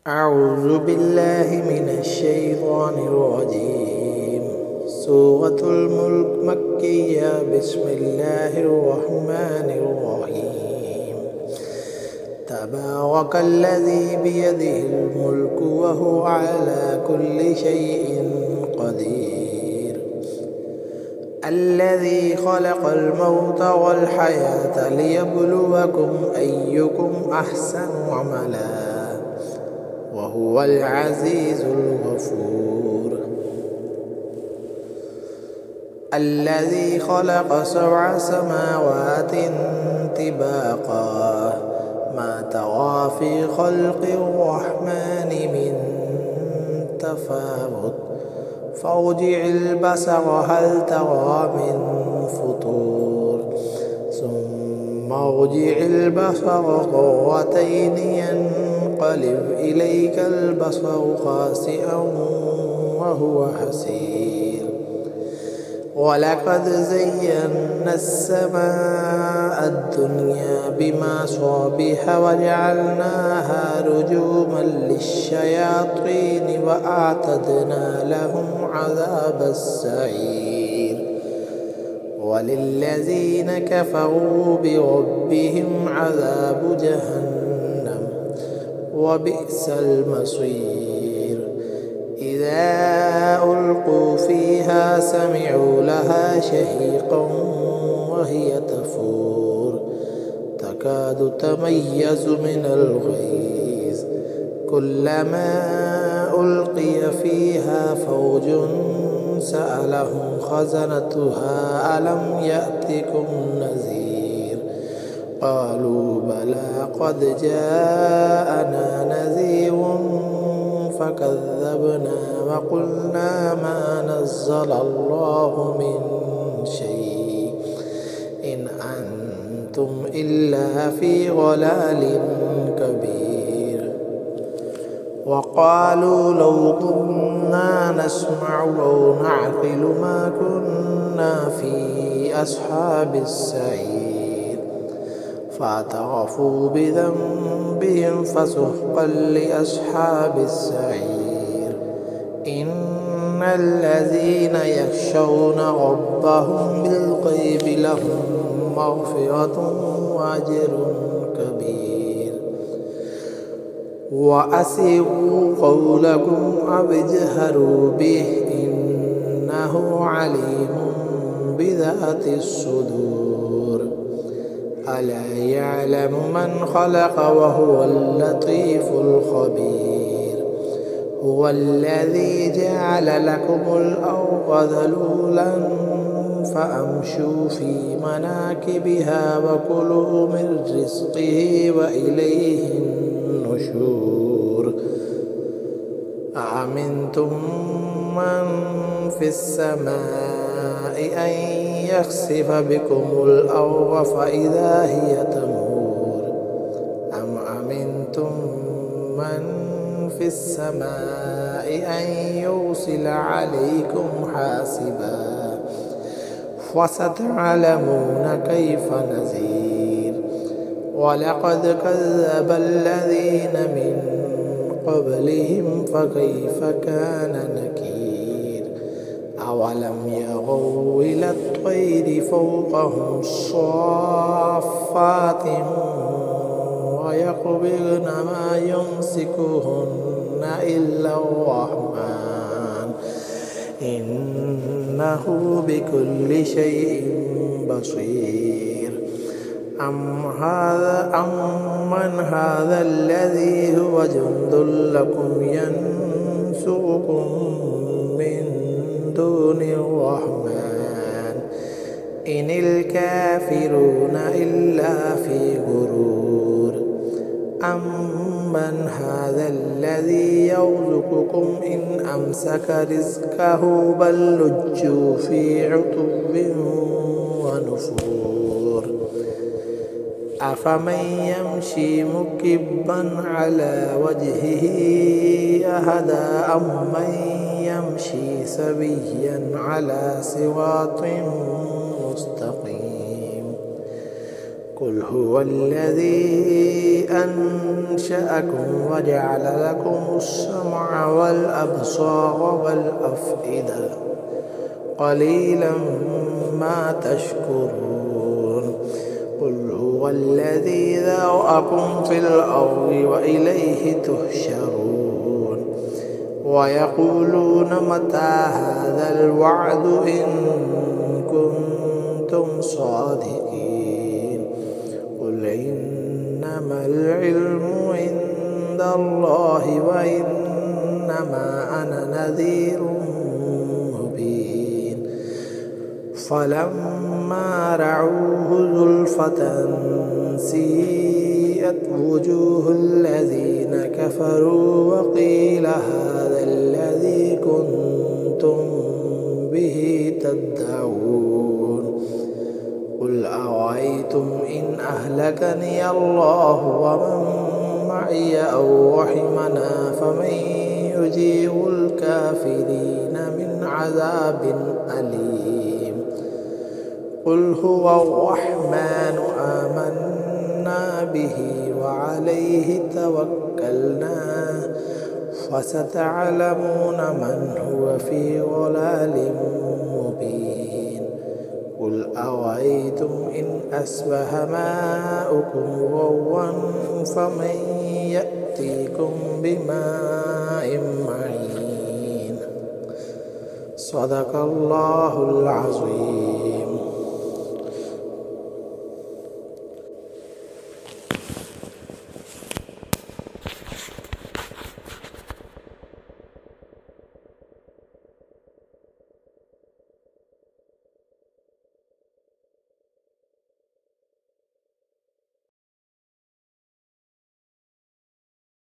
أعوذ بالله من الشيطان الرجيم. سورة الملك مكية. بسم الله الرحمن الرحيم. تبارك الذي بيده الملك وهو على كل شيء قدير. الذي خلق الموت والحياة ليبلوكم أيكم أحسن عملا وهو العزيز الغفور. الذي خلق 7 سماوات طباقا ما ترى في خلق الرحمن من تفاوت فارجع البصر هل ترى من فطور ثم ارجع البصر كرتين ينقلب إليك البصر خاسئا وهو حسير. ولقد زينا السماء الدنيا بمصابيح وجعلناها رجوما للشياطين وأعتدنا لهم عذاب السعير. وللذين كفروا بربهم عذاب جهنم وبئس المصير. إذا ألقوا فيها سمعوا لها شهيقا وهي تفور تكاد تميز من الغيظ. كلما ألقي فيها فوج سألهم خزنتها ألم يأتكم نذير قالوا بلى قد جاءنا نذير فكذبنا وقلنا ما نزل الله من شيء إن أنتم إلا في ضلال كبير. وقالوا لو كنا نسمع أو نعقل ما كنا في أصحاب السعير فاعترفوا بذنبهم فسحقا لأصحاب السعير. إن الذين يخشون ربهم بالغيب لهم مغفرة وأجر كبير. وأسروا قولكم أو اجهروا به إنه عليم بذات الصدور. ألا يعلم من خلق وهو اللطيف الخبير. هو الذي جعل لكم الأرض ذلولا فامشوا في مناكبها وكلوا من رزقه وإليه النشور. أأمنتم من في السماء أن يخسف بكم الأرض فإذا هي تمور أم أمنتم من في السماء أن يرسل عليكم حاسبا فستعلمون كيف نذير. ولقد كذب الذين من قبلهم فكيف كان نكير. أولم يروا إلى الطير فوقهم صافات ويقبضن ما يمسكهن إلا الرحمن إنه بكل شيء بصير. أمن هذا الذي هو جند لكم ينصركم من دون الرحمن إن الكافرون إلا في غرور. أمن هذا الذي يرزقكم إن أمسك رزقه بل لجوا في عتو ونفور. أفمن يمشي مكبا على وجهه أهدى أمن يمشي سويا على صراط مستقيم. قل هو الذي أنشأكم وجعل لكم السمع والأبصار والأفئدة قليلا ما تشكرون قل هو الذي ذرأكم في الأرض وإليه تحشرون ويقولون متى هذا الوعد إن كنتم صادقين قل إنما العلم عند الله وإنما أنا نذير مبين فلما رعوه زلفة سيئت وجوه الذين كفروا وقيل هذا الذي كنتم به تدعون قل أرأيتم إن أهلكني الله ومن معي أو رحمنا فمن يجير الكافرين من عذاب أليم قل هو الرحمن آمنا به وعليه توكلنا فستعلمون من هو في ضلال مبين قل أرأيتم إن أصبح ماؤكم غورا فمن يأتيكم بماء معين صدق الله العظيم.